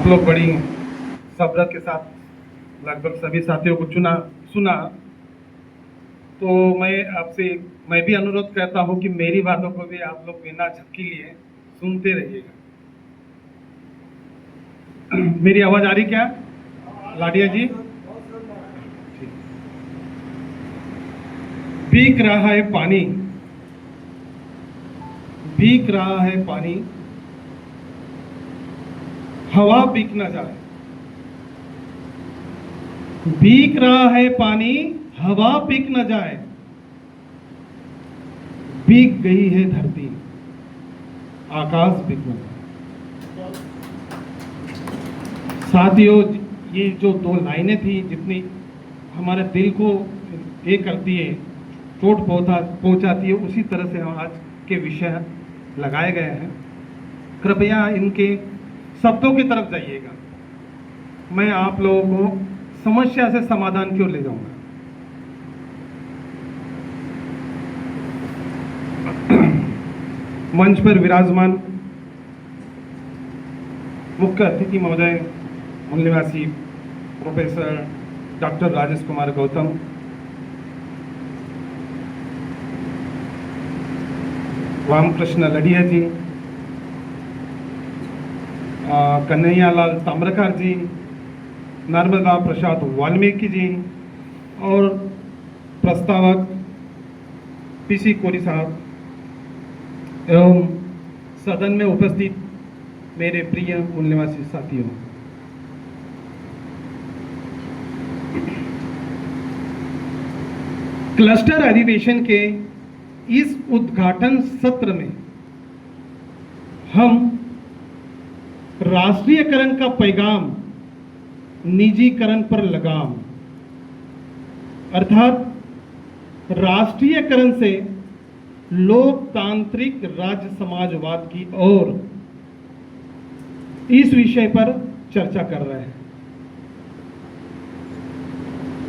आप लोग बड़ी सब्र के साथ लगभग सभी साथियों को सुना। तो मैं भी अनुरोध करता हूं कि मेरी बातों को भी आप लोग बिना झपकी लिए सुनते रहिएगा। मेरी आवाज आ रही क्या लाडिया जी? भीग रहा है पानी, भीग रहा है पानी, हवा भीग न जाए। भीग रहा है पानी, हवा भीग न जाए। भीग गई है धरती, आकाश भीग न जाए। साथियों, ये जो दो लाइनें थी, जितनी हमारे दिल को ये करती है, चोट पहुंचाती है, उसी तरह से हम आज के विषय लगाए गए हैं। कृपया इनके शब्दों की तरफ जाइएगा। मैं आप लोगों को समस्या से समाधान की ओर ले जाऊंगा। मंच पर विराजमान मुख्य अतिथि महोदय, मूल निवासी प्रोफेसर डॉक्टर राजेश कुमार गौतम, रामकृष्ण लडिया जी, कन्हैयालाल ताम्रकार जी, नर्मदा प्रसाद वाल्मीकि जी और प्रस्तावक पीसी कोरी साहब एवं सदन में उपस्थित मेरे प्रिय मूल निवासी साथियों, क्लस्टर अधिवेशन के इस उद्घाटन सत्र में हम राष्ट्रीयकरण का पैगाम, निजीकरण पर लगाम, अर्थात राष्ट्रीयकरण से लोकतांत्रिक राज्य समाजवाद की ओर, इस विषय पर चर्चा कर रहे हैं।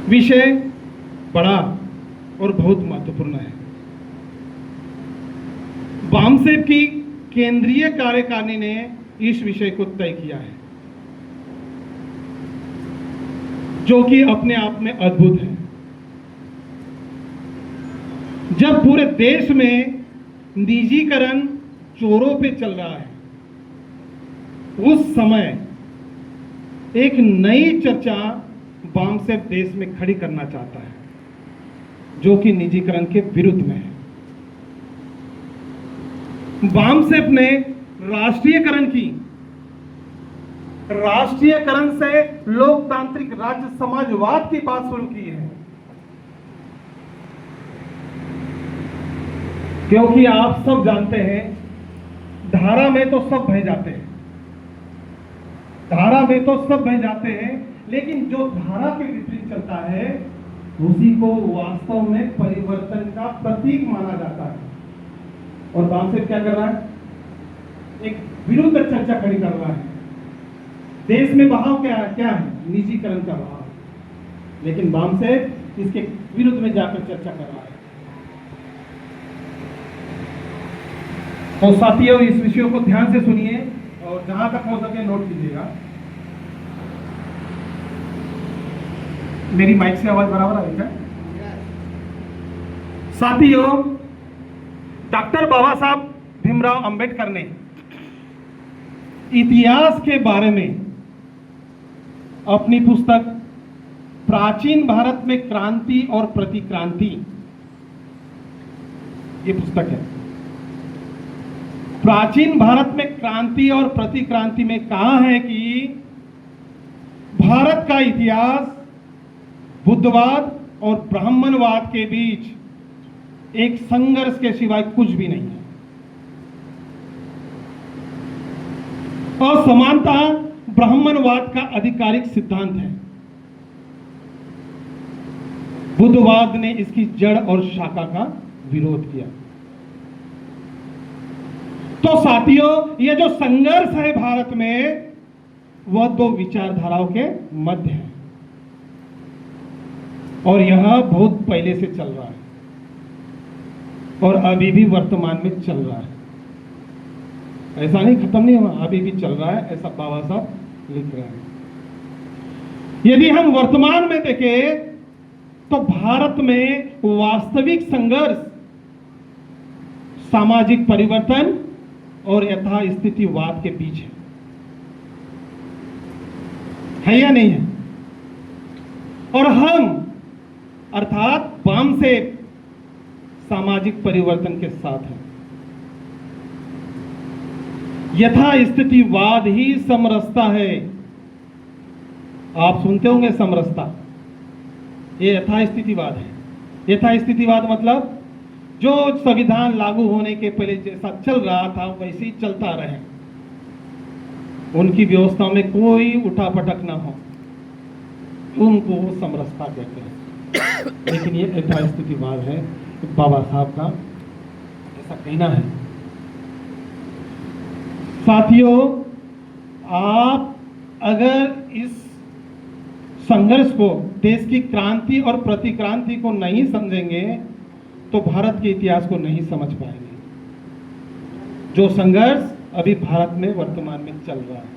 विषय बड़ा और बहुत महत्वपूर्ण है। बामसेब की केंद्रीय कार्यकारिणी ने इस विषय को तय किया है, जो कि अपने आप में अद्भुत है। जब पूरे देश में निजीकरण जोरों पे चल रहा है, उस समय एक नई चर्चा बामसेब देश में खड़ी करना चाहता है, जो कि निजीकरण के विरुद्ध में है। बामसेब ने राष्ट्रीयकरण की, राष्ट्रीयकरण से लोकतांत्रिक राज्य समाजवाद की बात शुरू की है, क्योंकि आप सब जानते हैं धारा में तो सब बह जाते हैं, धारा में तो सब बह जाते हैं, लेकिन जो धारा के विपरीत चलता है उसी को वास्तव में परिवर्तन का प्रतीक माना जाता है। और बामसेब क्या कर रहा है? एक विरुद्ध चर्चा खड़ी कर रहा है। देश में बहाव क्या है? निजीकरण का बहाव। लेकिन बामसेब इसके विरुद्ध में जाकर चर्चा कर रहा है। तो साथियों, इस विषयों को ध्यान से सुनिए और जहां तक हो सके नोट कीजिएगा। मेरी माइक से आवाज बराबर आ रही है? साथियों, डॉक्टर बाबा साहब भीमराव अंबेडकर ने इतिहास के बारे में अपनी पुस्तक प्राचीन भारत में क्रांति और प्रतिक्रांति, ये पुस्तक है, प्राचीन भारत में क्रांति और प्रतिक्रांति में कहा है कि भारत का इतिहास बुद्धवाद और ब्राह्मणवाद के बीच एक संघर्ष के सिवाय कुछ भी नहीं है। असमानता ब्राह्मणवाद का आधिकारिक सिद्धांत है। बुद्धवाद ने इसकी जड़ और शाखा का विरोध किया। तो साथियों, ये जो संघर्ष है भारत में, वह दो विचारधाराओं के मध्य है और यह बहुत पहले से चल रहा है और अभी भी वर्तमान में चल रहा है। ऐसा नहीं खत्म नहीं हुआ, अभी भी चल रहा है, ऐसा बाबा साहब लिख रहे हैं। यदि हम वर्तमान में देखें तो भारत में वास्तविक संघर्ष सामाजिक परिवर्तन और यथास्थितिवाद के बीच है या नहीं है? और हम अर्थात वाम से सामाजिक परिवर्तन के साथ हैं। यथास्थितिवाद ही समरसता है। आप सुनते होंगे समरसता, ये यथास्थितिवाद है। यथास्थितिवाद मतलब जो संविधान लागू होने के पहले जैसा चल रहा था वैसे ही चलता रहे, उनकी व्यवस्था में कोई उठापटक ना हो, उनको वो समरसता कहते हैं। लेकिन ये यथास्थितिवाद है, बाबा साहब का ऐसा कहना है। साथियों, आप अगर इस संघर्ष को, देश की क्रांति और प्रतिक्रांति को नहीं समझेंगे तो भारत के इतिहास को नहीं समझ पाएंगे, जो संघर्ष अभी भारत में वर्तमान में चल रहा है।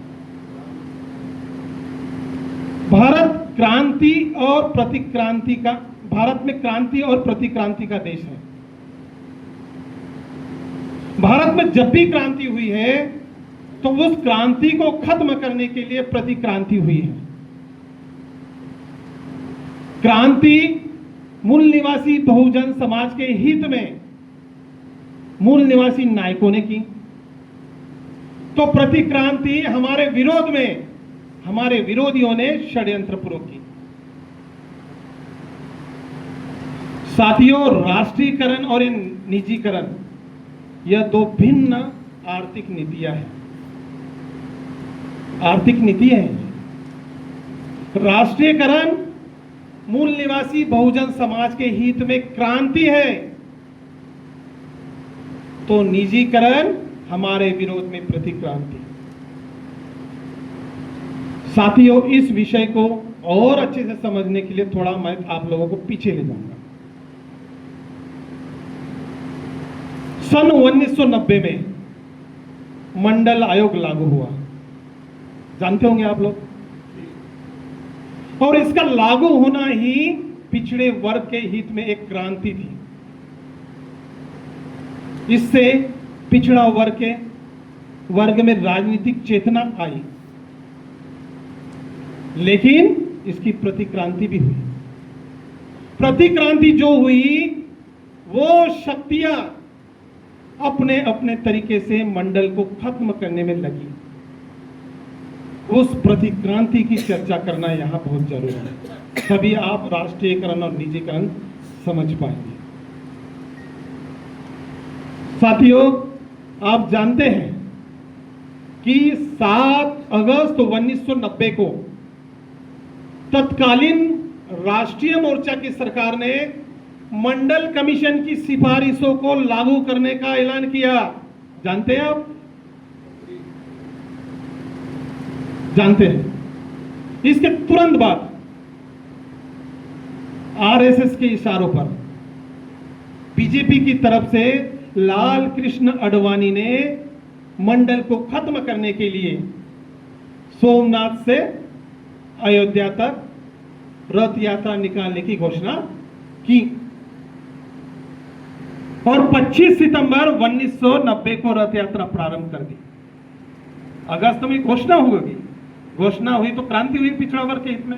भारत क्रांति और प्रतिक्रांति का, भारत में क्रांति और प्रतिक्रांति का देश है। भारत में जब भी क्रांति हुई है तो उस क्रांति को खत्म करने के लिए प्रतिक्रांति हुई है। क्रांति मूल निवासी बहुजन समाज के हित में मूल निवासी नायकों ने की, तो प्रतिक्रांति हमारे विरोध में हमारे विरोधियों ने षड्यंत्रपूर्वक की। साथियों, राष्ट्रीयकरण और निजीकरण यह दो भिन्न आर्थिक नीतियां हैं। आर्थिक नीति है। राष्ट्रीयकरण मूल निवासी बहुजन समाज के हित में क्रांति है, तो निजीकरण हमारे विरोध में प्रतिक्रांति। साथियों, इस विषय को और अच्छे से समझने के लिए थोड़ा मैं आप लोगों को पीछे ले जाऊंगा। सन 1990 में मंडल आयोग लागू हुआ, जानते होंगे आप लोग। और इसका लागू होना ही पिछड़े वर्ग के हित में एक क्रांति थी। इससे पिछड़ा वर्ग में राजनीतिक चेतना आई, लेकिन इसकी प्रतिक्रांति भी हुई। प्रतिक्रांति जो हुई वो शक्तियां अपने अपने तरीके से मंडल को खत्म करने में लगी। उस प्रतिक्रांति की चर्चा करना यहां बहुत जरूरी है, तभी आप राष्ट्रीयकरण और निजीकरण समझ पाएंगे। साथियों, आप जानते हैं कि 7 अगस्त 1990 को तत्कालीन राष्ट्रीय मोर्चा की सरकार ने मंडल कमीशन की सिफारिशों को लागू करने का ऐलान किया। जानते हैं आप? जानते हैं। इसके तुरंत बाद आरएसएस के इशारों पर बीजेपी की तरफ से लाल कृष्ण आडवाणी ने मंडल को खत्म करने के लिए सोमनाथ से अयोध्या तक रथ यात्रा निकालने की घोषणा की और 25 सितंबर 1990 को रथ यात्रा प्रारंभ कर दी। अगस्त में घोषणा हुई तो क्रांति हुई पिछड़ा वर्ग के हित में,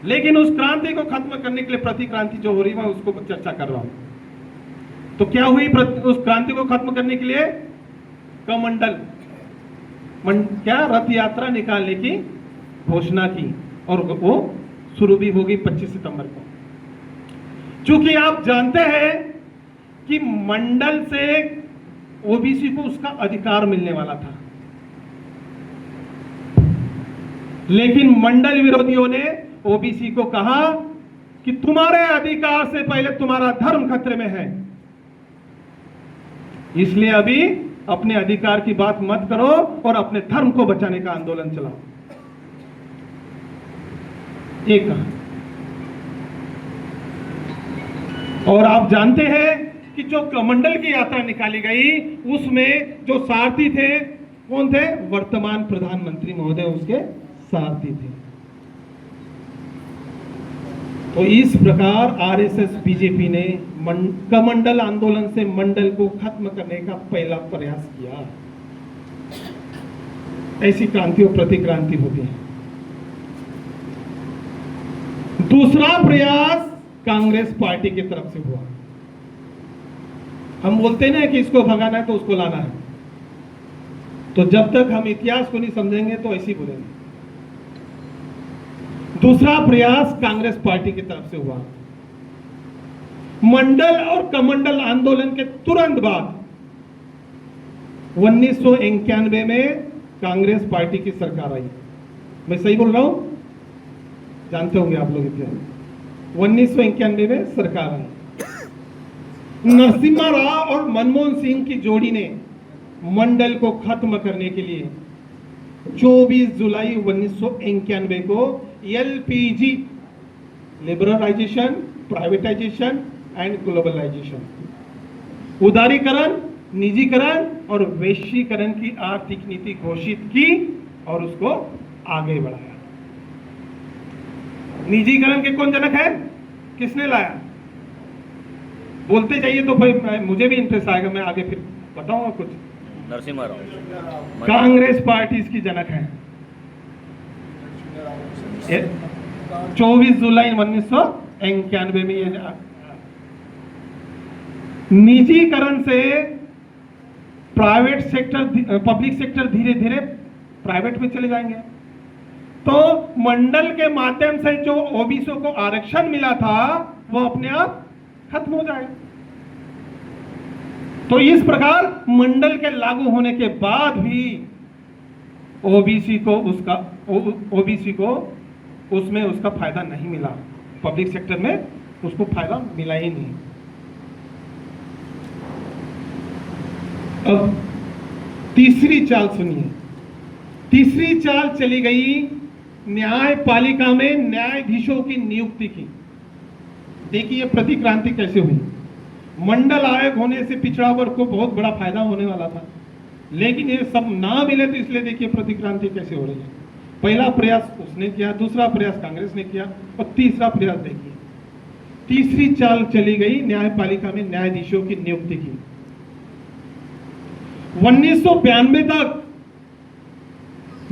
लेकिन उस क्रांति को खत्म करने के लिए प्रतिक्रांति जो हो रही है उसको चर्चा कर रहा हूं। तो क्या हुई उस क्रांति को खत्म करने के लिए? कमंडल क्या रथ यात्रा निकालने की घोषणा की और वो शुरू भी होगी 25 सितंबर को। चूंकि आप जानते हैं कि मंडल से ओबीसी को उसका अधिकार मिलने वाला था, लेकिन मंडल विरोधियों ने ओबीसी को कहा कि तुम्हारे अधिकार से पहले तुम्हारा धर्म खतरे में है, इसलिए अभी अपने अधिकार की बात मत करो और अपने धर्म को बचाने का आंदोलन चलाओ। एक कहा। और आप जानते हैं कि जो कमंडल की यात्रा निकाली गई उसमें जो सारथी थे कौन थे? वर्तमान प्रधानमंत्री महोदय उसके सारथी थे। तो इस प्रकार आरएसएस बीजेपी ने कमंडल आंदोलन से मंडल को खत्म करने का पहला प्रयास किया। ऐसी क्रांति और प्रतिक्रांति होती है। दूसरा प्रयास कांग्रेस पार्टी की तरफ से हुआ। हम बोलते हैं ना कि इसको भगाना है तो उसको लाना है, तो जब तक हम इतिहास को नहीं समझेंगे तो ऐसे ही बोलेंगे। दूसरा प्रयास कांग्रेस पार्टी की तरफ से हुआ। मंडल और कमंडल आंदोलन के तुरंत बाद 1991 में कांग्रेस पार्टी की सरकार आई। मैं सही बोल रहा हूं? जानते होंगे आप लोग इतिहास। 1991 में सरकार आई। नरसिम्हा राव और मनमोहन सिंह की जोड़ी ने मंडल को खत्म करने के लिए 24 जुलाई 1991 को LPG, liberalization, privatization and globalization, उदारीकरण, निजीकरण और वैश्वीकरण की आर्थिक नीति घोषित की और उसको आगे बढ़ाया। निजीकरण के कौन जनक है? किसने लाया? बोलते जाइए तो भाई मुझे भी इंटरेस्ट आएगा, मैं आगे फिर बताऊंगा कुछ। नरसिम्हा राव कांग्रेस पार्टी इसकी जनक है। 24 जुलाई 1991 में ये निजीकरण से प्राइवेट सेक्टर, पब्लिक सेक्टर धीरे धीरे प्राइवेट में चले जाएंगे, तो मंडल के माध्यम से जो ओबीसी को आरक्षण मिला था वो अपने आप खत्म हो जाएगा। तो इस प्रकार मंडल के लागू होने के बाद भी ओबीसी को उसमें उसका फायदा नहीं मिला, पब्लिक सेक्टर में उसको फायदा मिला ही नहीं। अब तीसरी चाल सुनिए। तीसरी चाल चली गई न्यायपालिका में न्यायाधीशों की नियुक्ति की। देखिए प्रतिक्रांति कैसे हुई। मंडल आयोग होने से पिछड़ा वर्ग को बहुत बड़ा फायदा होने वाला था, लेकिन ये सब ना मिले, तो इसलिए देखिए प्रतिक्रांति कैसे हो रही है। पहला प्रयास उसने किया, दूसरा प्रयास कांग्रेस ने किया और तीसरा प्रयास देखिए। तीसरी चाल चली गई न्यायपालिका में न्यायाधीशों की नियुक्ति की। 1992 तक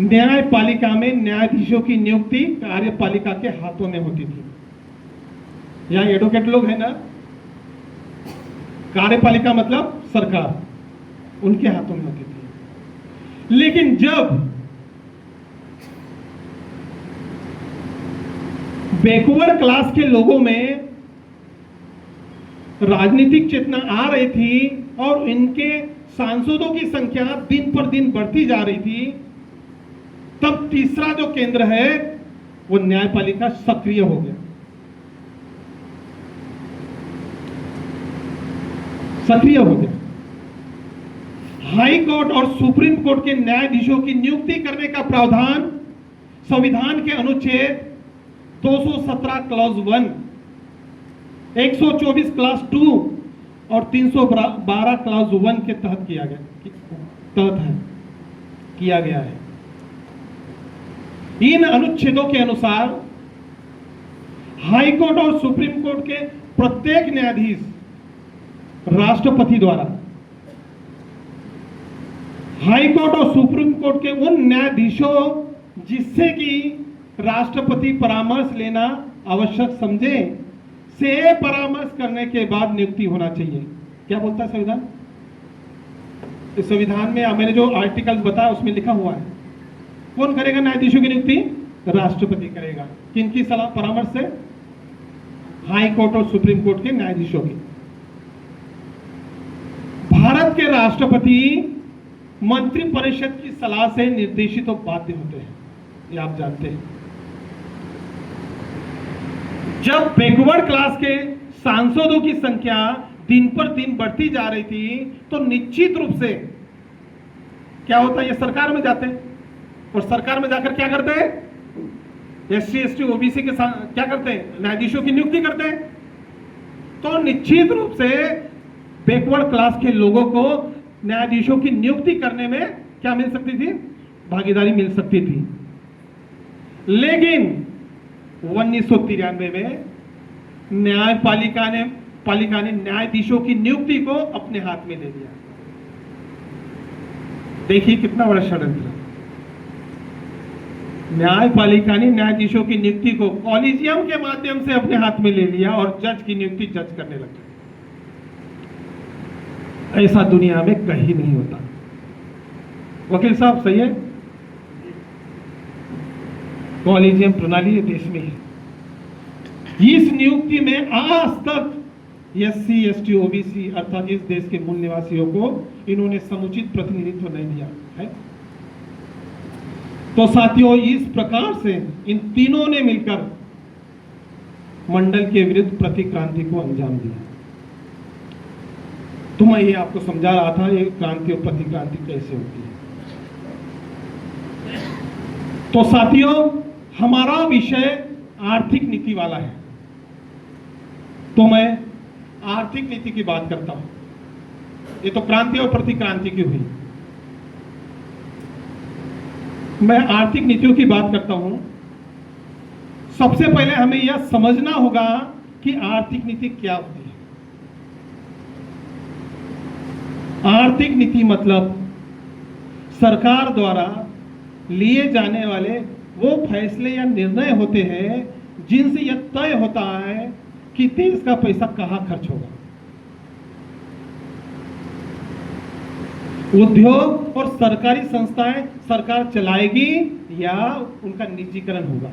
न्यायपालिका में न्यायाधीशों की नियुक्ति कार्यपालिका के हाथों में होती थी। यहां एडवोकेट लोग हैं ना, कार्यपालिका मतलब सरकार, उनके हाथों में होती थी। लेकिन जब बैकवर्ड क्लास के लोगों में राजनीतिक चेतना आ रही थी और इनके सांसदों की संख्या दिन पर दिन बढ़ती जा रही थी, तब तीसरा जो केंद्र है वो न्यायपालिका सक्रिय हो गया। सक्रिय हो गया। हाई कोर्ट और सुप्रीम कोर्ट के न्यायाधीशों की नियुक्ति करने का प्रावधान संविधान के अनुच्छेद 217 क्लॉज 1, 124 क्लॉज 2 और 312 क्लॉज 1 के तहत किया गया है। इन अनुच्छेदों के अनुसार हाई कोर्ट और सुप्रीम कोर्ट के प्रत्येक न्यायाधीश राष्ट्रपति द्वारा, हाई कोर्ट और सुप्रीम कोर्ट के उन न्यायाधीशों जिससे कि राष्ट्रपति परामर्श लेना आवश्यक समझे से परामर्श करने के बाद नियुक्ति होना चाहिए। क्या बोलता है संविधान? इस संविधान में मैंने जो आर्टिकल्स बताया उसमें लिखा हुआ है। कौन करेगा न्यायाधीशों की नियुक्ति? राष्ट्रपति करेगा। किनकी सलाह परामर्श से? हाई कोर्ट और सुप्रीम कोर्ट के न्यायाधीशों की। भारत के राष्ट्रपति मंत्रिपरिषद की सलाह से निर्देशित और बाध्य होते हैं, ये आप जानते हैं। जब बैकवर्ड क्लास के सांसदों की संख्या दिन पर दिन बढ़ती जा रही थी, तो निश्चित रूप से क्या होता है, ये सरकार में जाते हैं और सरकार में जाकर क्या करते हैं? एससी एसटी ओबीसी के क्या करते हैं? न्यायाधीशों की नियुक्ति करते हैं। तो निश्चित रूप से बैकवर्ड क्लास के लोगों को न्यायाधीशों की नियुक्ति करने में क्या मिल सकती थी? भागीदारी मिल सकती थी। लेकिन 1993 में न्यायपालिका ने न्यायाधीशों की नियुक्ति को अपने हाथ में ले लिया। देखिए कितना बड़ा षड्यंत्र। न्यायपालिका ने न्यायाधीशों की नियुक्ति को कॉलेजियम के माध्यम से अपने हाथ में ले लिया और जज की नियुक्ति जज करने लग गए। ऐसा दुनिया में कहीं नहीं होता। वकील साहब सही है, कॉलेजियम प्रणाली ये देश में है। इस नियुक्ति में आज तक SC, ST, OBC अर्थात इस देश के मूल निवासियों को इन्होंने समुचित प्रतिनिधित्व नहीं दिया है। तो साथियों, इस प्रकार से इन तीनों ने मिलकर मंडल के विरुद्ध प्रतिक्रांति को अंजाम दिया। तो मैं ये आपको समझा रहा था ये क्रांति और प्रतिक्रांति कैसे होती है। तो साथियों, हमारा विषय आर्थिक नीति वाला है, तो मैं आर्थिक नीति की बात करता हूं। ये तो क्रांति और प्रतिक्रांति की हुई, मैं आर्थिक नीतियों की बात करता हूं। सबसे पहले हमें यह समझना होगा कि आर्थिक नीति क्या होती है। आर्थिक नीति मतलब सरकार द्वारा लिए जाने वाले वो फैसले या निर्णय होते हैं जिनसे यह तय होता है कि देश का पैसा कहां खर्च होगा। उद्योग और सरकारी संस्थाएं सरकार चलाएगी या उनका निजीकरण होगा।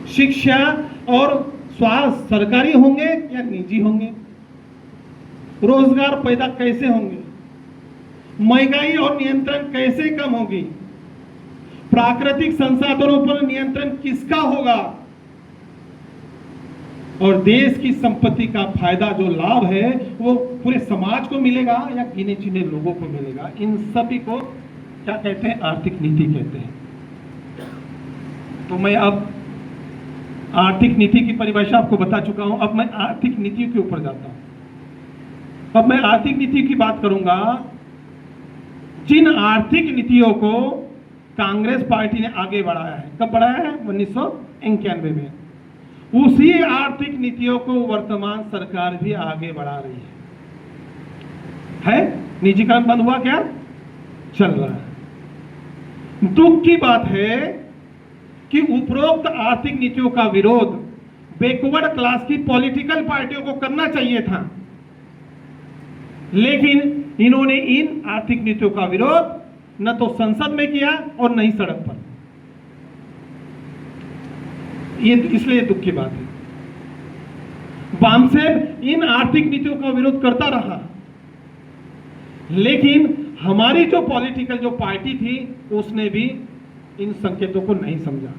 शिक्षा और स्वास्थ्य सरकारी होंगे या निजी होंगे। रोजगार पैदा कैसे होंगे, महंगाई और नियंत्रण कैसे कम होगी, प्राकृतिक संसाधनों पर नियंत्रण किसका होगा, और देश की संपत्ति का फायदा जो लाभ है वो पूरे समाज को मिलेगा या गिने चुने लोगों को मिलेगा। इन सभी को क्या कहते हैं? आर्थिक नीति कहते हैं। तो मैं अब आर्थिक नीति की परिभाषा आपको बता चुका हूं। अब मैं आर्थिक नीतियों के ऊपर जाता हूं। अब मैं आर्थिक नीति की बात करूंगा जिन आर्थिक नीतियों को कांग्रेस पार्टी ने आगे बढ़ाया है। कब बढ़ाया है? 1991 में। उसी आर्थिक नीतियों को वर्तमान सरकार भी आगे बढ़ा रही है। निजीकरण बंद हुआ क्या? चल रहा है। दुख की बात है कि उपरोक्त आर्थिक नीतियों का विरोध बैकवर्ड क्लास की पॉलिटिकल पार्टियों को करना चाहिए था, लेकिन इन्होंने इन आर्थिक नीतियों का विरोध न तो संसद में किया और न ही सड़क पर। ये इसलिए दुख की बात है। बामसेब इन आर्थिक नीतियों का विरोध करता रहा, लेकिन हमारी जो पॉलिटिकल जो पार्टी थी उसने भी इन संकेतों को नहीं समझा।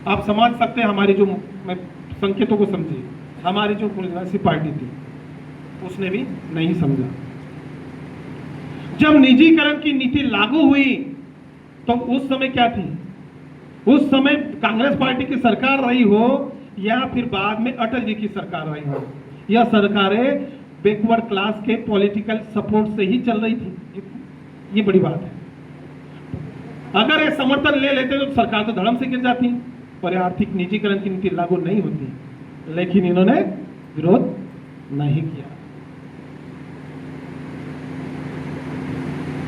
आप समझ सकते हैं हमारी जो संकेतों को समझिए। हमारी जो कांग्रेसी पार्टी थी उसने भी नहीं समझा। जब निजीकरण की नीति लागू हुई तो उस समय क्या थी? उस समय कांग्रेस पार्टी की सरकार रही हो या फिर बाद में अटल जी की सरकार रही हो, यह सरकारें बैकवर्ड क्लास के पॉलिटिकल सपोर्ट से ही चल रही थी। ये बड़ी बात है। अगर ये समर्थन ले लेते तो सरकार तो धड़म से गिर जाती और आर्थिक निजीकरण की नीति लागू नहीं होती, लेकिन इन्होंने विरोध नहीं किया।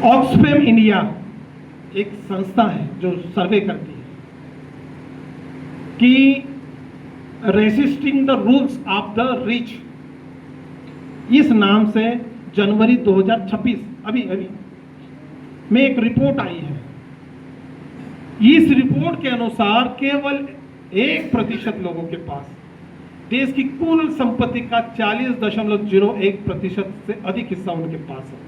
ऑक्सफैम इंडिया एक संस्था है जो सर्वे करती है कि resisting the rules of the rich, इस नाम से जनवरी 2026 अभी में एक रिपोर्ट आई है। इस रिपोर्ट के अनुसार केवल 1% लोगों के पास देश की कुल संपत्ति का 40.01% से अधिक हिस्सा उनके पास है।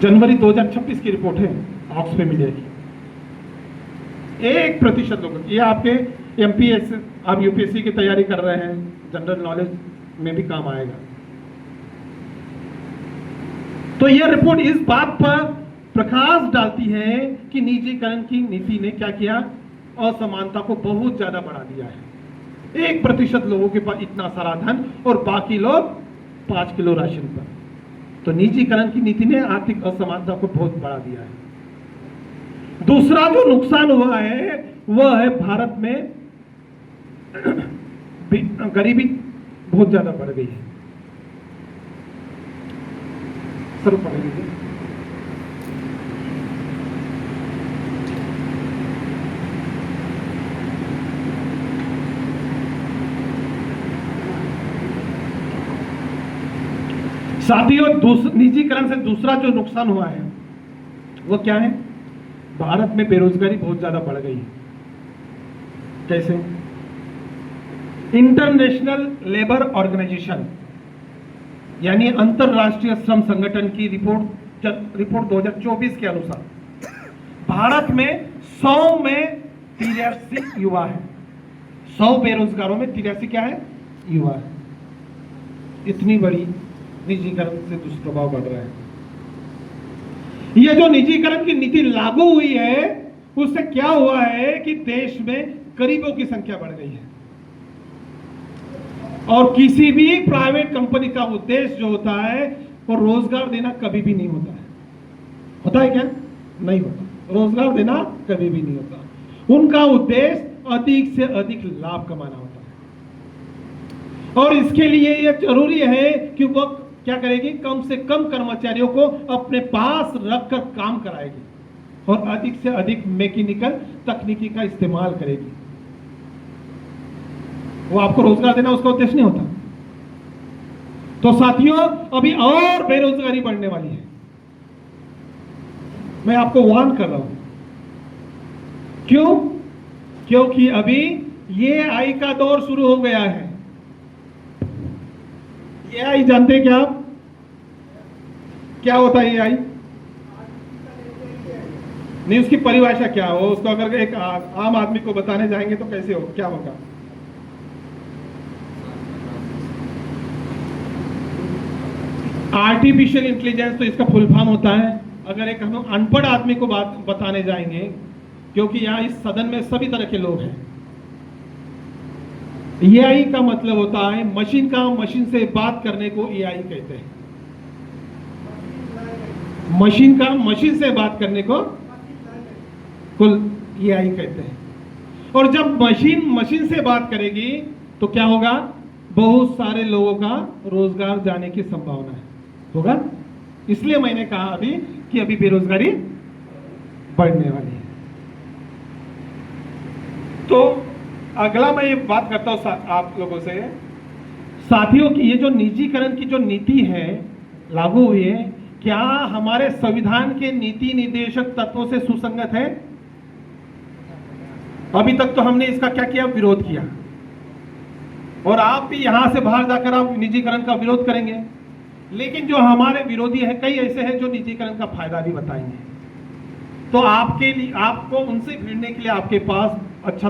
जनवरी 2026 की रिपोर्ट है ऑक्सफैम इंडिया की। 1% लोग, ये आपके MPS, आप UPSC की तैयारी कर रहे हैं, जनरल नॉलेज में भी काम आएगा। तो यह रिपोर्ट इस बात पर प्रकाश डालती है कि निजीकरण की नीति ने क्या किया? असमानता को बहुत ज्यादा बढ़ा दिया है। 1% लोगों के पास इतना सारा धन और बाकी लोग 5 किलो राशन पर। तो निजीकरण की नीति ने आर्थिक असमानता को बहुत बढ़ा दिया है। दूसरा जो नुकसान हुआ है वह है भारत में गरीबी बहुत ज्यादा बढ़ गई है। सर पढ़ लीजिए। साथियों, निजीकरण से दूसरा जो नुकसान हुआ है वो क्या है? भारत में बेरोजगारी बहुत ज्यादा बढ़ गई है। कैसे? इंटरनेशनल लेबर ऑर्गेनाइजेशन यानी अंतरराष्ट्रीय श्रम संगठन की रिपोर्ट 2024 के अनुसार भारत में 100 में 83 युवा है। 100 बेरोजगारों में 83 क्या है? युवा है। इतनी बड़ी निजीकरण से दुष्प्रभाव बढ़ रहा है। यह जो निजीकरण की नीति लागू हुई है उससे क्या हुआ है कि देश में गरीबों की संख्या बढ़ गई है। और किसी भी प्राइवेट कंपनी का उद्देश्य जो होता है वो रोजगार देना कभी भी नहीं होता है। होता है क्या? नहीं होता। रोजगार देना कभी भी नहीं होता। उनका उद्देश्य अधिक से अधिक लाभ कमाना होता है। और इसके लिए यह जरूरी है कि वह क्या करेगी? कम से कम कर्मचारियों को अपने पास रखकर काम कराएगी और अधिक से अधिक मैकेनिकल तकनीकी का इस्तेमाल करेगी। वो आपको रोजगार देना उसका उद्देश्य नहीं होता। तो साथियों, अभी और बेरोजगारी बढ़ने वाली है। मैं आपको वार्न कर रहा हूं। क्यों? क्योंकि अभी AI का दौर शुरू हो गया है। AI जानते हैं क्या आप? क्या होता है AI? नहीं, उसकी परिभाषा क्या हो? उसको अगर एक आम आदमी को बताने जाएंगे तो कैसे हो? क्या होगा? आर्टिफिशियल इंटेलिजेंस तो इसका फुल फॉर्म होता है। अगर एक हम अनपढ़ आदमी को बात बताने जाएंगे, क्योंकि यहां इस सदन में सभी तरह के लोग हैं, AI का मतलब होता है मशीन से बात करने को AI कहते हैं। मशीन से बात करने को कुल AI कहते हैं। और जब मशीन से बात करेगी तो क्या होगा? बहुत सारे लोगों का रोजगार जाने की संभावना है। होगा? इसलिए मैंने कहा अभी कि अभी बेरोजगारी बढ़ने वाली है। तो अगला मैं ये बात करता हूं आप लोगों से, साथियों, की ये जो निजीकरण की जो नीति है लागू हुई है, क्या हमारे संविधान के नीति निर्देशक तत्वों से सुसंगत है? अभी तक तो हमने इसका क्या किया? विरोध किया। और आप भी यहां से बाहर जाकर आप निजीकरण का विरोध करेंगे। लेकिन जो हमारे विरोधी है, कई ऐसे हैं जो निजीकरण का फायदा भी बताएंगे। तो आपके लिए, आपको उनसे भिड़ने के लिए आपके पास अच्छा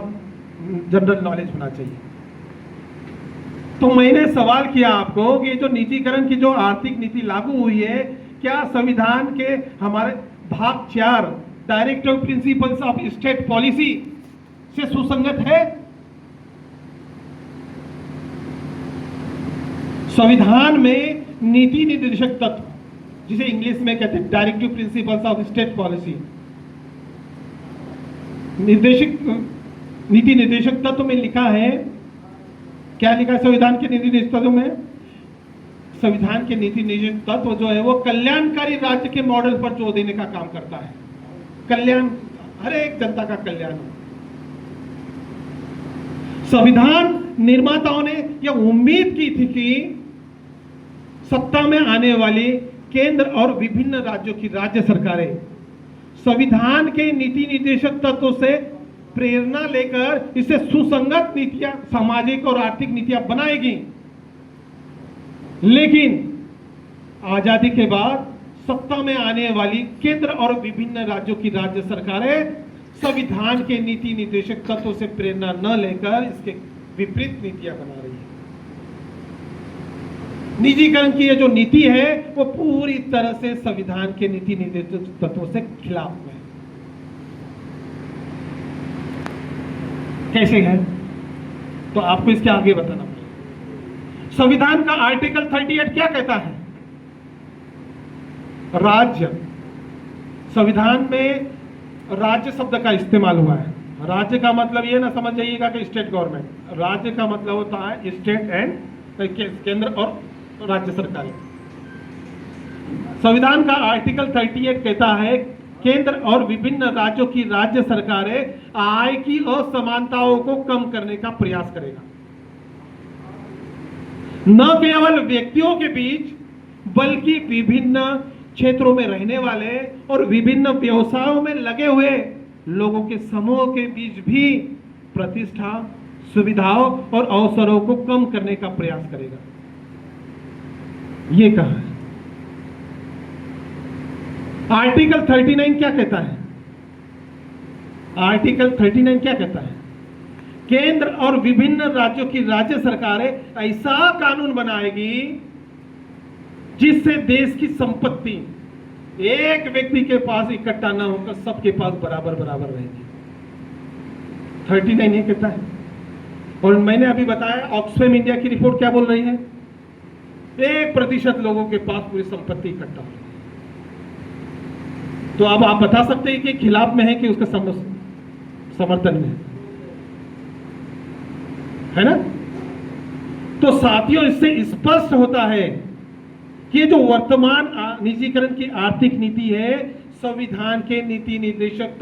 जनरल नॉलेज होना चाहिए। तो मैंने सवाल किया आपको कि जो निजीकरण की जो आर्थिक नीति लागू हुई है, क्या संविधान के हमारे भाग 4 directive principles of state policy से सुसंगत है? संविधान में नीति निर्देशक तत्व, जिसे इंग्लिश में कहते हैं directive principles of state policy, नीति निर्देशक तत्व में लिखा है, क्या लिखा है संविधान के नीति निर्देशक तत्व में? संविधान के नीति निर्देशक तत्व जो है वो कल्याणकारी राज्य के मॉडल पर जोर देने का काम करता है। कल्याण, हर एक जनता का कल्याण हो। संविधान निर्माताओं ने यह उम्मीद की थी कि सत्ता में आने वाली केंद्र और विभिन्न राज्यों की राज्य सरकारें संविधान के नीति निर्देशक तत्वों से प्रेरणा लेकर इससे सुसंगत नीतियां, सामाजिक और आर्थिक नीतियां बनाएगी। लेकिन आजादी के बाद सत्ता में आने वाली केंद्र और विभिन्न राज्यों की राज्य सरकारें संविधान के नीति निर्देशक तत्वों से प्रेरणा न लेकर इसके विपरीत नीतियां बना रही है। निजीकरण की ये जो नीति है वो पूरी तरह से संविधान के नीति निर्देशक तत्वों से खिलाफ है। कैसे है? तो आपको इसके आगे बताना पड़ेगा। संविधान का आर्टिकल 38 क्या कहता है? राज्य। संविधान में राज्य शब्द का इस्तेमाल हुआ है। राज्य का मतलब ये ना समझ जाइएगा कि स्टेट गवर्नमेंट। राज्य का मतलब होता है स्टेट एंड केंद्र और राज्य सरकार। संविधान का आर्टिकल 38 कहता है केंद्र और विभिन्न राज्यों की राज्य सरकारें आय की असमानताओं को कम करने का प्रयास करेगा। न केवल व्यक्तियों के बीच बल्कि विभिन्न क्षेत्रों में रहने वाले और विभिन्न व्यवसायों में लगे हुए लोगों के समूह के बीच भी प्रतिष्ठा, सुविधाओं और अवसरों को कम करने का प्रयास करेगा। यह कहा है। आर्टिकल 39 क्या कहता है? आर्टिकल 39 क्या कहता है? केंद्र और विभिन्न राज्यों की राज्य सरकारें ऐसा कानून बनाएगी जिससे देश की संपत्ति एक व्यक्ति के पास इकट्ठा न होकर सबके पास बराबर बराबर रहेगी। 39 ये कहता है। और मैंने अभी बताया ऑक्सफैम इंडिया की रिपोर्ट क्या बोल रही है? 1% लोगों के पास पूरी संपत्ति इकट्ठा हो। तो अब आप बता सकते हैं कि खिलाफ में है कि उसका समर्थन में है ना? तो साथियों, इससे स्पष्ट होता है कि जो वर्तमान निजीकरण की आर्थिक नीति है संविधान के नीति निर्देशक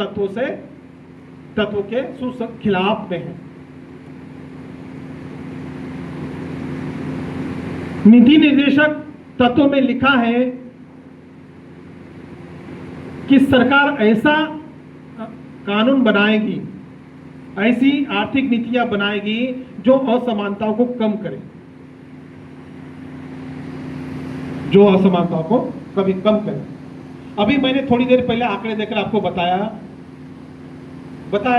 तत्वों के खिलाफ में है। नीति निर्देशक तत्वों में लिखा है कि सरकार ऐसा कानून बनाएगी, ऐसी आर्थिक नीतियां बनाएगी जो असमानताओं को कम करे, जो असमानताओं को कभी कम करे। अभी मैंने थोड़ी देर पहले आंकड़े देकर आपको बताया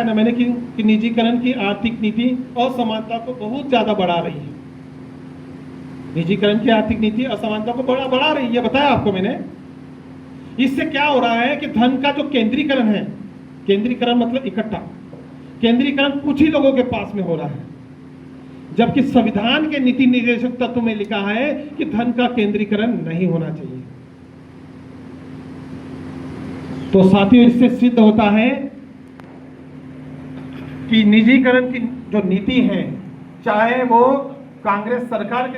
ना मैंने कि निजीकरण की आर्थिक नीति असमानता को बहुत ज्यादा बढ़ा रही है। निजीकरण की आर्थिक नीति असमानता को बढ़ा रही है, बताया आपको मैंने। इससे क्या हो रहा है कि धन का जो केंद्रीकरण है, केंद्रीकरण मतलब इकट्ठा, केंद्रीकरण कुछ ही लोगों के पास में हो रहा है, जबकि संविधान के नीति निर्देशक तत्व में लिखा है कि धन का केंद्रीकरण नहीं होना चाहिए। तो साथियों, इससे सिद्ध होता है कि निजीकरण की जो नीति है, चाहे वो कांग्रेस सरकार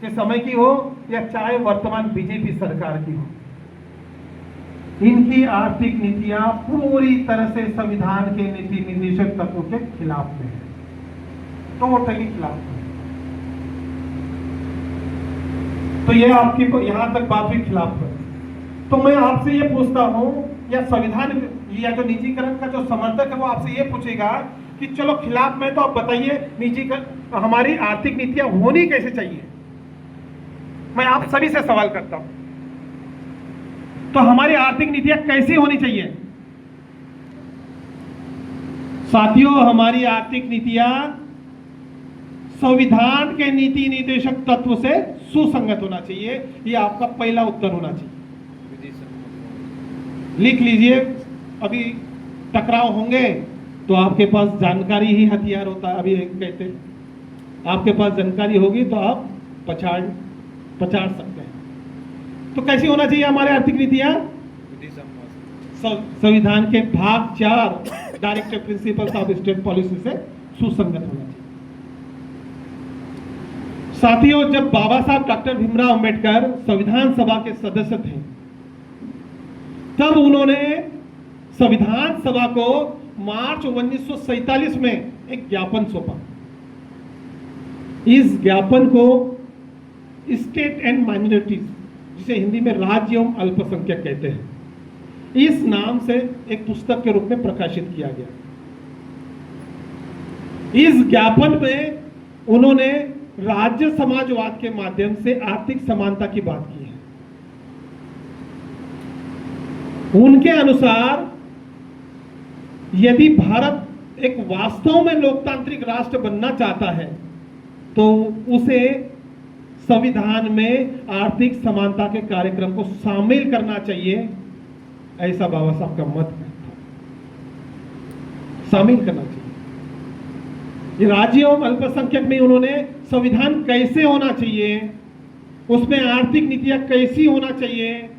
के समय की हो या चाहे वर्तमान बीजेपी सरकार की हो, इनकी आर्थिक नीतियां पूरी तरह से संविधान के नीति निर्देशक तत्वों के खिलाफ में है, टोटली खिलाफ है। तो ये आपकी यहां तक बात भी खिलाफ है। तो मैं आपसे ये पूछता हूं, या संविधान या जो निजीकरण का जो समर्थक है वो आपसे ये पूछेगा कि चलो खिलाफ में, तो आप बताइए निजीकरण हमारी आर्थिक नीतियां होनी कैसे चाहिए। मैं आप सभी से सवाल करता हूं, तो हमारी आर्थिक नीतियां कैसी होनी चाहिए? साथियों, हमारी आर्थिक नीतियां संविधान के नीति निर्देशक तत्व से सुसंगत होना चाहिए। ये आपका पहला उत्तर होना चाहिए। लिख लीजिए, अभी टकराव होंगे तो आपके पास जानकारी ही हथियार होता है। अभी कहते हैं आपके पास जानकारी होगी तो आप पछाड़ सकते हैं। तो कैसी होना चाहिए हमारी आर्थिक नीतियां? संविधान के भाग 4 directive principles of state policy से सुसंगत होना चाहिए। साथियों, जब बाबा साहब डॉक्टर भीमराव अंबेडकर संविधान सभा के सदस्य थे, तब उन्होंने संविधान सभा को मार्च 1947 में एक ज्ञापन सौंपा। इस ज्ञापन को स्टेट एंड माइनॉरिटीज, जिसे हिंदी में राज्य एवं अल्पसंख्यक कहते हैं, इस नाम से एक पुस्तक के रूप में प्रकाशित किया गया। इस ज्ञापन में उन्होंने राज्य समाजवाद के माध्यम से आर्थिक समानता की बात की है। उनके अनुसार यदि भारत एक वास्तव में लोकतांत्रिक राष्ट्र बनना चाहता है तो उसे संविधान में आर्थिक समानता के कार्यक्रम को शामिल करना चाहिए, ऐसा बाबा साहब का मत था। शामिल करना चाहिए। ये राज्य एवं अल्पसंख्यक में उन्होंने संविधान कैसे होना चाहिए, उसमें आर्थिक नीतियां कैसी होना चाहिए,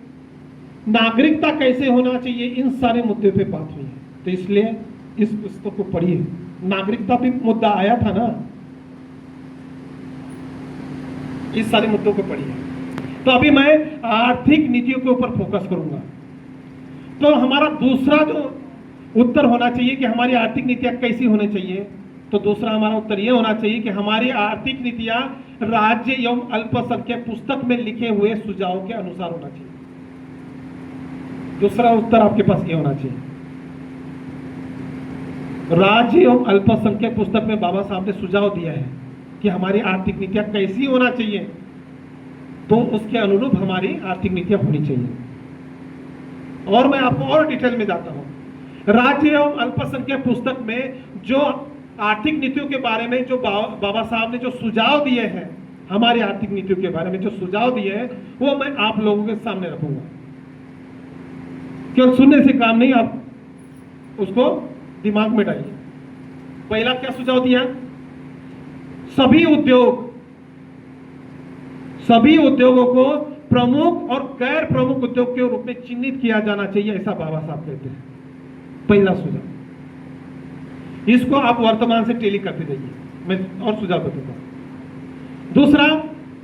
नागरिकता कैसे होना चाहिए, इन सारे मुद्दे पे बात हुई है। तो इसलिए इस पुस्तक को पढ़िए। नागरिकता पे मुद्दा आया था ना, इस सारे मुद्दों को पढ़िए। तो अभी मैं आर्थिक नीतियों के ऊपर फोकस करूंगा। तो हमारा दूसरा जो उत्तर होना चाहिए कि हमारी आर्थिक नीतियां कैसी होनी चाहिए, तो दूसरा हमारा उत्तर यह होना चाहिए कि हमारी आर्थिक नीतियां राज्य एवं अल्पसंख्यक पुस्तक में लिखे हुए सुझाव के अनुसार होना चाहिए। दूसरा उत्तर आपके पास यह होना चाहिए। राज्य एवं अल्पसंख्यक पुस्तक में बाबा साहब ने सुझाव दिया है कि हमारी आर्थिक नीतियां कैसी होना चाहिए, तो उसके अनुरूप हमारी आर्थिक नीतियां होनी चाहिए। और मैं आपको और डिटेल में जाता हूं। राज्य एवं अल्पसंख्यक पुस्तक में जो आर्थिक नीतियों के बारे में जो बाबा साहब ने जो सुझाव दिए हैं, हमारी आर्थिक नीतियों के बारे में जो सुझाव दिए हैं, वो मैं आप लोगों के सामने रखूंगा। केवल सुनने से काम नहीं, आप उसको दिमाग में डालिए। पहला क्या सुझाव दिया? सभी उद्योगों को प्रमुख और गैर प्रमुख उद्योग के रूप में चिन्हित किया जाना चाहिए, ऐसा बाबा साहब कहते हैं। पहला सुझाव, इसको आप वर्तमान से टेली करते जाइए। मैं और सुझाव बताता हूं। दूसरा,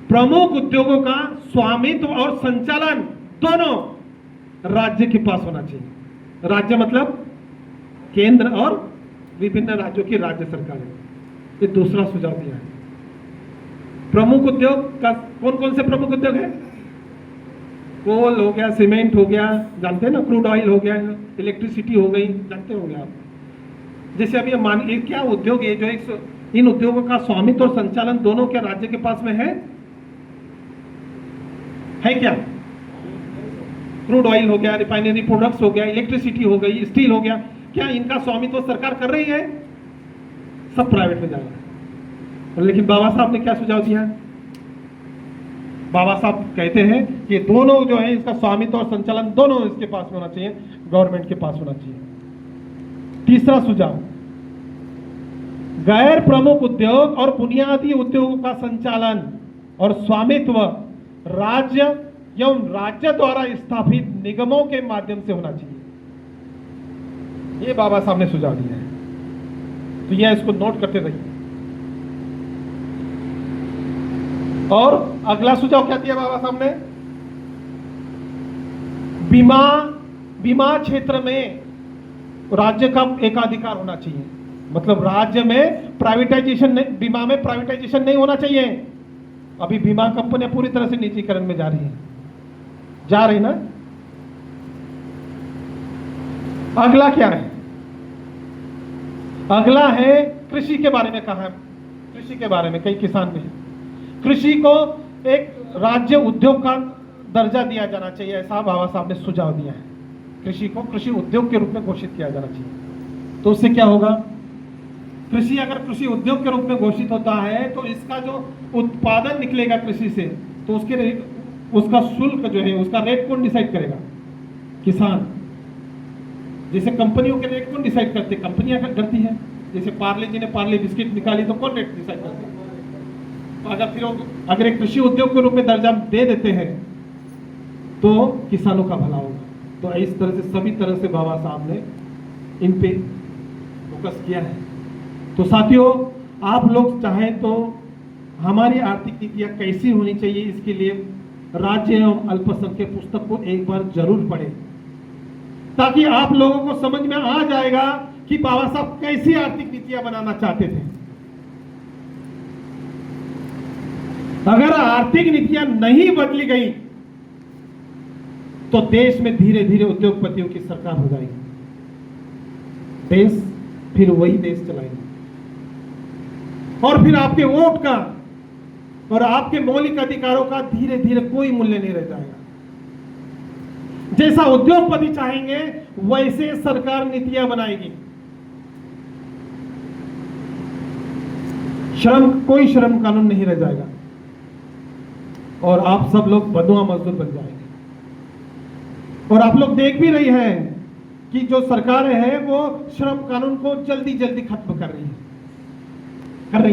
प्रमुख उद्योगों का स्वामित्व और संचालन दोनों राज्य के पास होना चाहिए। राज्य मतलब केंद्र और विभिन्न राज्यों की राज्य सरकारें। ये दूसरा सुझाव दिया है। प्रमुख उद्योग का कौन कौन से प्रमुख उद्योग है? कोल हो गया, सीमेंट हो गया, जानते हैं ना, क्रूड ऑयल हो गया, इलेक्ट्रिसिटी हो गई, जानते होंगे आप। जैसे अभी मान लीजिए क्या उद्योग है जो इन उद्योगों का स्वामित्व और संचालन दोनों क्या राज्य के पास में है क्या? क्रूड ऑयल हो गया, रिफाइनरी प्रोडक्ट्स हो गया, इलेक्ट्रिसिटी हो गई, स्टील हो गया, क्या इनका स्वामित्व सरकार कर रही है? सब प्राइवेट में जा रहा है। लेकिन बाबा साहब ने क्या सुझाव दिया? बाबा साहब कहते हैं कि दोनों जो है इसका स्वामित्व और संचालन दोनों इसके पास होना चाहिए, गवर्नमेंट के पास होना चाहिए। तीसरा सुझाव, गैर प्रमुख उद्योग और बुनियादी उद्योगों का संचालन और स्वामित्व राज्य एवं राज्य द्वारा स्थापित निगमों के माध्यम से होना चाहिए। ये बाबा साहब ने सुझाव दिया है। तो यह इसको नोट करते रहिए। और अगला सुझाव क्या दिया बाबा साहब ने? बीमा क्षेत्र में राज्य का एकाधिकार होना चाहिए। मतलब राज्य में प्राइवेटाइजेशन नहीं, बीमा में प्राइवेटाइजेशन नहीं होना चाहिए। अभी बीमा कंपनियां पूरी तरह से निजीकरण में जा रही ना। अगला क्या है? अगला है कृषि के बारे में कहा है। कृषि के बारे में कई किसान भी, कृषि को एक राज्य उद्योग का दर्जा दिया जाना चाहिए, ऐसा बाबा साहब ने सुझाव दिया है। कृषि को कृषि उद्योग के रूप में घोषित किया जाना चाहिए। तो उससे क्या होगा? कृषि अगर कृषि उद्योग के रूप में घोषित होता है तो इसका जो उत्पादन निकलेगा कृषि से, तो उसका शुल्क जो है, उसका रेट कौन डिसाइड करेगा? किसान। जैसे कंपनियों के रेट कौन डिसाइड करते? कंपनियां करती है। जैसे पार्ले जी ने पार्ले बिस्किट निकाली तो कौन रेट डिसाइड करते? अगर एक कृषि उद्योग के रूप में दर्जा दे देते हैं तो किसानों का भला होगा। तो इस तरह से सभी तरह से बाबा साहब ने इन पे फोकस किया है। तो साथियों, आप लोग चाहें तो हमारी आर्थिक नीतियां कैसी होनी चाहिए, इसके लिए राज्य एवं अल्पसंख्यक पुस्तक को एक बार जरूर पढ़ें, ताकि आप लोगों को समझ में आ जाएगा कि बाबा साहब कैसी आर्थिक नीतियां बनाना चाहते थे। अगर आर्थिक नीतियां नहीं बदली गई तो देश में धीरे धीरे उद्योगपतियों की सरकार हो जाएगी। देश फिर वही देश चलाएगी और फिर आपके वोट का और आपके मौलिक अधिकारों का धीरे धीरे कोई मूल्य नहीं रह जाएगा। जैसा उद्योगपति चाहेंगे वैसे सरकार नीतियां बनाएगी। कोई श्रम कानून नहीं रह जाएगा और आप सब लोग बंधुआ मजदूर बन जाएंगे। और आप लोग देख भी रही हैं कि जो सरकारें हैं वो श्रम कानून को जल्दी जल्दी खत्म कर रही है,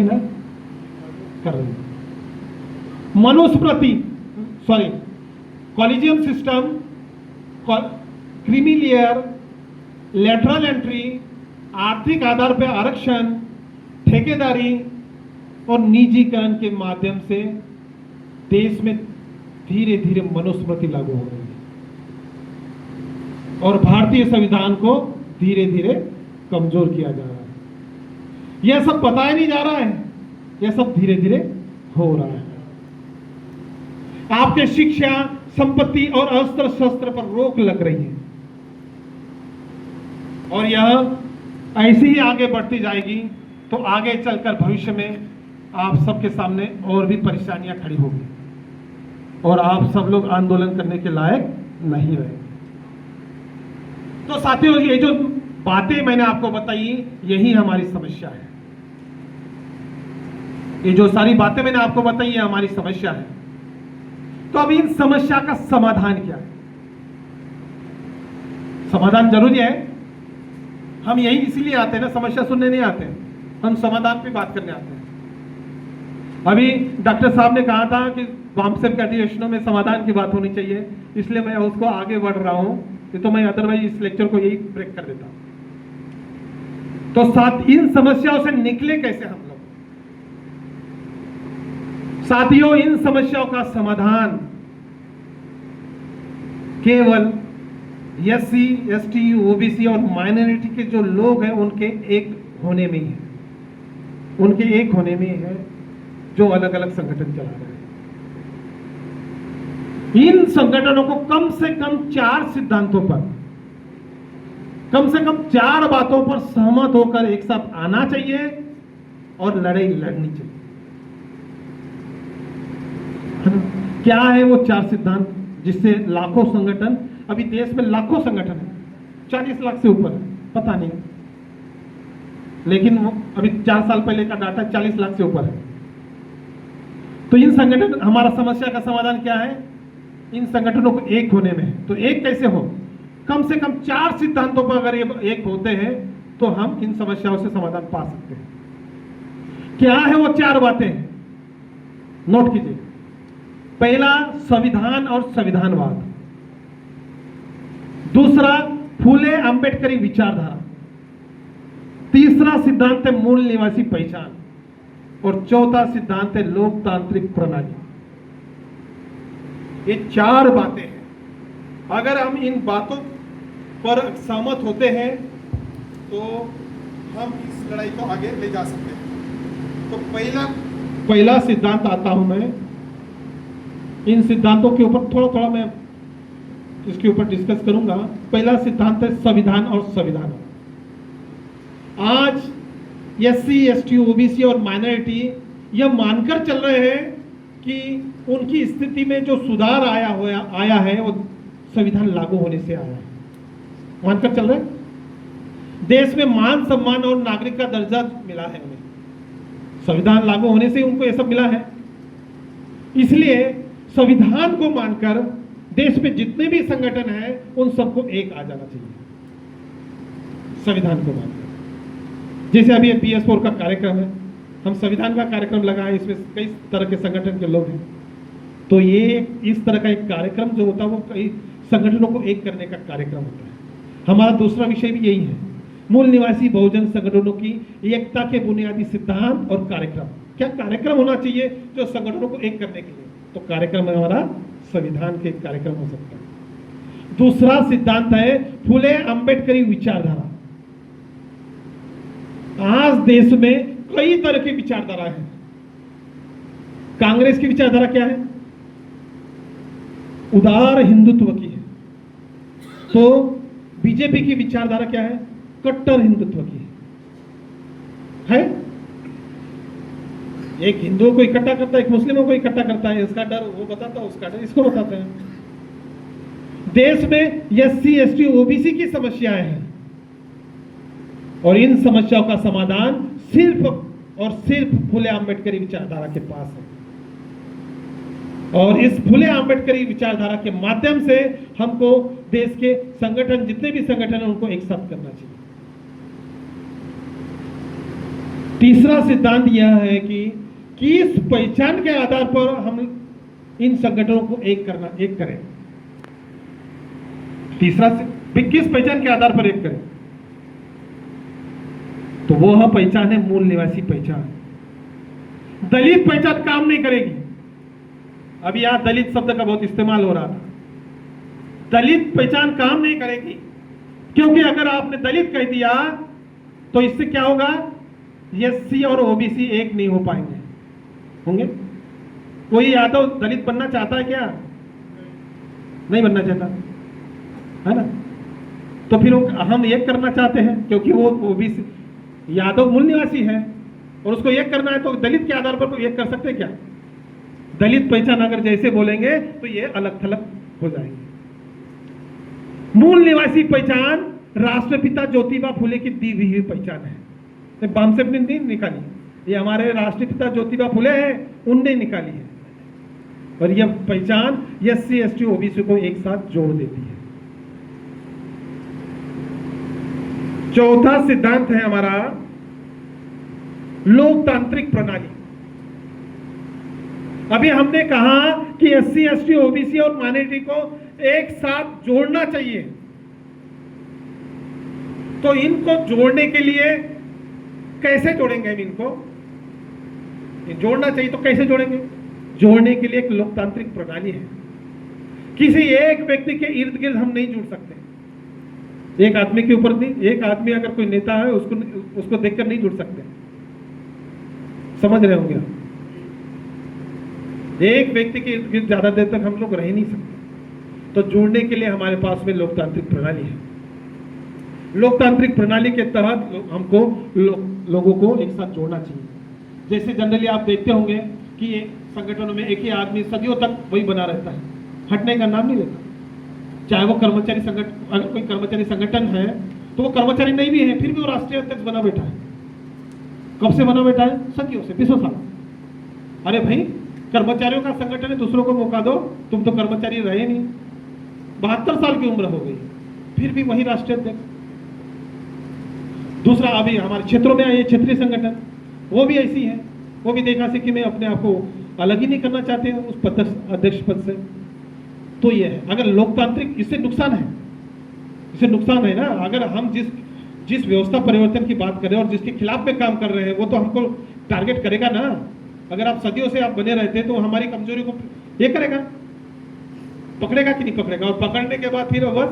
ना? कर रही है। Manusmriti sorry collegium system, creamy layer, lateral entry, आर्थिक आधार पर आरक्षण, ठेकेदारी और निजीकरण के माध्यम से देश में धीरे धीरे मनुस्मृति लागू हो रही है और भारतीय संविधान को धीरे धीरे कमजोर किया जा रहा है। यह सब बताया नहीं जा रहा है, यह सब धीरे धीरे हो रहा है। आपके शिक्षा, संपत्ति और अस्त्र शस्त्र पर रोक लग रही है और यह ऐसे ही आगे बढ़ती जाएगी तो आगे चलकर भविष्य में आप सबके सामने और भी परेशानियां खड़ी होगी और आप सब लोग आंदोलन करने के लायक नहीं रहेंगे। तो साथियों, ये जो बातें मैंने आपको बताई, यही हमारी समस्या है। ये जो सारी बातें मैंने आपको बताई, ये हमारी समस्या है। तो अब इन समस्या का समाधान क्या है? समाधान जरूरी है। हम यही इसीलिए आते हैं ना, समस्या सुनने नहीं आते हैं, हम समाधान पे बात करने आते हैं। अभी डॉक्टर साहब ने कहा था कि वामसेप के अधिवेशनों में समाधान की बात होनी चाहिए, इसलिए मैं उसको आगे बढ़ रहा हूं, तो मैं अदरवाइज इस लेक्चर को यही ब्रेक कर देता। तो साथ इन समस्याओं से निकले कैसे हम लोग? साथियों, इन समस्याओं का समाधान केवल एससी, एसटी, ओबीसी और माइनॉरिटी के जो लोग हैं उनके एक होने में ही है, उनके एक होने में ही है जो अलग अलग संगठन चला रहे हैं। इन संगठनों को कम से कम 4 सिद्धांतों पर, कम से कम 4 बातों पर सहमत होकर एक साथ आना चाहिए और लड़ाई लड़नी चाहिए। क्या है वो 4 सिद्धांत जिससे लाखों संगठन, अभी देश में लाखों संगठन है, 40 लाख से ऊपर है, पता नहीं, लेकिन अभी 4 साल पहले का डाटा 40 लाख से ऊपर है। तो इन संगठन, हमारा समस्या का समाधान क्या है? इन संगठनों को एक होने में है। तो एक कैसे हो? कम से कम 4 सिद्धांतों पर अगर ये एक होते हैं तो हम इन समस्याओं से समाधान पा सकते हैं। क्या है वो 4 बातें? नोट कीजिए। पहला, संविधान और संविधानवाद। दूसरा, फूले अंबेडकरी विचारधारा। तीसरा सिद्धांत है मूल निवासी पहचान और चौथा सिद्धांत है लोकतांत्रिक प्रणाली। ये 4 बातें हैं। अगर हम इन बातों पर सहमत होते हैं तो हम इस लड़ाई को आगे ले जा सकते हैं। तो पहला सिद्धांत आता हूं मैं। इन सिद्धांतों के ऊपर थोड़ा मैं इसके ऊपर डिस्कस करूंगा। पहला सिद्धांत है संविधान और संविधान। आज एससी, एसटी, ओबीसी और माइनॉरिटी यह मानकर चल रहे हैं कि उनकी स्थिति में जो सुधार आया है वो संविधान लागू होने से आया है। मानकर चल रहे हैं। देश में मान सम्मान और नागरिक का दर्जा मिला है उन्हें, संविधान लागू होने से उनको यह सब मिला है। इसलिए संविधान को मानकर देश में जितने भी संगठन हैं उन सबको एक आ जाना चाहिए, संविधान को मानकर। जैसे अभी PS4 का कार्यक्रम है, हम संविधान का कार्यक्रम लगाए, इसमें कई तरह के संगठन के लोग हैं। तो ये इस तरह का एक कार्यक्रम जो होता है वो कई संगठनों को एक करने का कार्यक्रम होता है। हमारा दूसरा विषय भी यही है, मूल निवासी बहुजन संगठनों की एकता के बुनियादी सिद्धांत और कार्यक्रम। क्या कार्यक्रम होना चाहिए जो संगठनों को एक करने के लिए? तो कार्यक्रम हमारा संविधान के कार्यक्रम हो सकता है। दूसरा सिद्धांत है फूले अंबेडकरी विचारधारा। आज देश में कई तरह की विचारधारा है। कांग्रेस की विचारधारा क्या है? उदार हिंदुत्व की है। तो बीजेपी की विचारधारा क्या है? कट्टर हिंदुत्व की है। एक हिंदुओं को इकट्ठा करता है, एक मुस्लिमों को इकट्ठा करता है। इसका डर वो बताता है, उसका डर इसको बताते हैं। देश में एससी, एसटी, ओबीसी की समस्याएं हैं और इन समस्याओं का समाधान सिर्फ और सिर्फ फूले अंबेडकरी विचारधारा के पास है। और इस फूले अंबेडकरी विचारधारा के माध्यम से हमको देश के संगठन, जितने भी संगठन हैं, उनको एक साथ करना चाहिए। तीसरा सिद्धांत यह है कि किस पहचान के आधार पर हम इन संगठनों को एक करें? तीसरा किस पहचान के आधार पर एक करें? तो वो पहचान है मूल निवासी पहचान। दलित पहचान काम नहीं करेगी। अभी यहां दलित शब्द का बहुत इस्तेमाल हो रहा था। दलित पहचान काम नहीं करेगी, क्योंकि अगर आपने दलित कह दिया तो इससे क्या होगा? एससी और ओबीसी एक नहीं हो पाएंगे। होंगे? कोई यादव दलित बनना चाहता है क्या? नहीं बनना चाहता है ना? तो फिर हम एक करना चाहते हैं, क्योंकि वो ओबीसी यादव मूल निवासी है और उसको एक करना है, तो दलित के आधार पर तो एक कर सकते हैं क्या? दलित पहचान अगर जैसे बोलेंगे तो ये अलग थलग हो जाएंगे। मूल निवासी पहचान राष्ट्रपिता ज्योतिबा फुले की दी हुई पहचान है। बाम से नहीं निकाली, ये हमारे राष्ट्रपिता ज्योतिबा फुले हैं, उनने निकाली है। और यह पहचान एससी एसटी ओबीसी को एक साथ जोड़ देती है। चौथा सिद्धांत है हमारा लोकतांत्रिक प्रणाली। अभी हमने कहा कि एससी एसटी ओबीसी और माइनॉरिटी को एक साथ जोड़ना चाहिए। तो इनको जोड़ने के लिए कैसे जोड़ेंगे हम इनको? जोड़ना चाहिए तो कैसे जोड़ेंगे? जोड़ने के लिए एक लोकतांत्रिक प्रणाली है। किसी एक व्यक्ति के इर्द गिर्द हम नहीं जुड़ सकते। एक आदमी के ऊपर नहीं, एक आदमी अगर कोई नेता है उसको देखकर नहीं जुड़ सकते। समझ रहे होंगे आप? एक व्यक्ति के इर्द गिर्द ज्यादा देर तक हम लोग रह नहीं सकते। तो जुड़ने के लिए हमारे पास में लोकतांत्रिक प्रणाली है। लोकतांत्रिक प्रणाली के तहत हमको लोगों को एक साथ जोड़ना चाहिए। जैसे जनरली आप देखते होंगे कि ये संगठनों में एक ही आदमी सदियों तक वही बना रहता है, हटने का नाम नहीं लेता। चाहे वो कर्मचारी संगठन, अगर कोई कर्मचारी संगठन है तो वो कर्मचारी नहीं भी है, फिर भी वो राष्ट्रीय अध्यक्ष बना बैठा है। कब से बना बैठा है? सदियों से, 20 साल। अरे भाई, कर्मचारियों का संगठन है, दूसरों को मौका दो। तुम तो कर्मचारी रहे नहीं, 72 साल की उम्र हो गई, फिर भी वही राष्ट्रीय अध्यक्ष। दूसरा, अभी हमारे क्षेत्रों में आए क्षेत्रीय संगठन, वो भी ऐसी है। वो भी देखा से कि मैं अपने आप को अलग ही नहीं करना चाहते हैं उस पद, अध्यक्ष पद से। तो ये है, अगर लोकतांत्रिक, इससे नुकसान है, इससे नुकसान है ना। अगर हम जिस व्यवस्था परिवर्तन की बात कर रहे हैं और जिसके खिलाफ में काम कर रहे हैं, वो तो हमको टारगेट करेगा ना। अगर आप सदियों से आप बने रहते तो हमारी कमजोरी को ये करेगा, पकड़ेगा कि नहीं पकड़ेगा, और पकड़ने के बाद फिर बस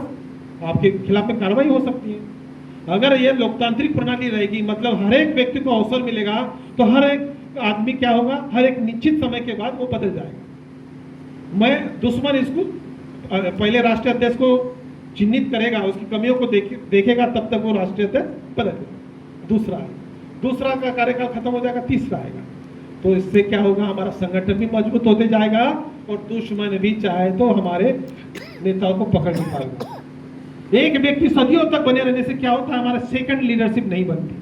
आपके खिलाफ में कार्रवाई हो सकती है। अगर ये लोकतांत्रिक प्रणाली रहेगी, मतलब हर एक व्यक्ति को अवसर मिलेगा, तो हर एक आदमी क्या होगा, हर एक निश्चित समय के बाद वो बदल जाएगा। मैं दुश्मन इसको पहले राष्ट्रीय अध्यक्ष को चिन्हित करेगा, उसकी कमियों को देखेगा, तब तक वो राष्ट्रीय अध्यक्ष बदलेगा। दूसरा का कार्यकाल खत्म हो जाएगा, तीसरा आएगा। तो इससे क्या होगा, हमारा संगठन भी मजबूत होते जाएगा और दुश्मन भी चाहे तो हमारे नेताओं को पकड़ नहीं पाएगा। एक व्यक्ति सदियों तक बने रहने से क्या होता है, हमारा सेकंड लीडरशिप नहीं बनती।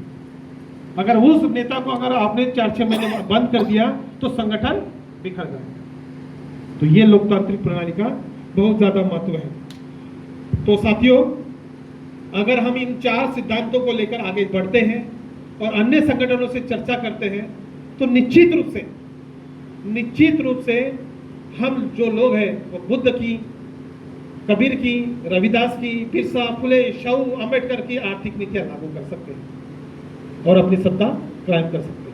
अगर उस नेता को अगर आपने 4-6 महीने बंद कर दिया तो संगठन बिखर जाएगा। तो ये लोकतांत्रिक प्रणाली का बहुत ज्यादा महत्व है। तो साथियों, अगर हम इन 4 सिद्धांतों को लेकर आगे बढ़ते हैं और अन्य संगठनों से चर्चा करते हैं, तो निश्चित रूप से हम जो लोग हैं वो बुद्ध की, कबीर की, रविदास की, बिरसा, फुले, शाहू, अंबेडकर की आर्थिक नीतियां लागू कर सकते हैं और अपनी सत्ता कायम कर सकते हैं।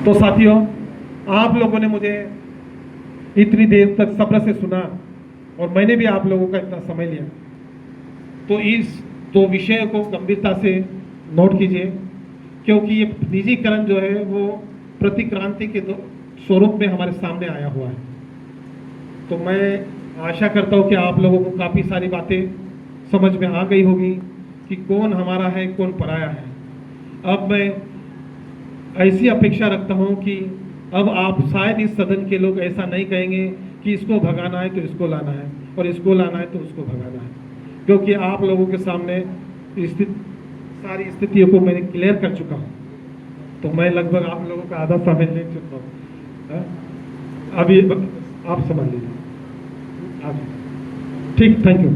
तो साथियों, आप लोगों ने मुझे इतनी देर तक सब्र से सुना और मैंने भी आप लोगों का इतना समय लिया, तो इस 2 विषय को गंभीरता से नोट कीजिए, क्योंकि ये निजीकरण जो है वो प्रतिक्रांति के स्वरूप में हमारे सामने आया हुआ है। तो मैं आशा करता हूँ कि आप लोगों को काफ़ी सारी बातें समझ में आ गई होगी कि कौन हमारा है, कौन पराया है। अब मैं ऐसी अपेक्षा रखता हूँ कि अब आप शायद इस सदन के लोग ऐसा नहीं कहेंगे कि इसको भगाना है तो इसको लाना है और इसको लाना है तो उसको भगाना है, क्योंकि आप लोगों के सामने सारी स्थितियों को मैंने क्लियर कर चुका हूँ। तो मैं लगभग आप लोगों का आधा समय ले चुका हूँ। अभी आप संभाल लीजिए। ठीक, थैंक यू।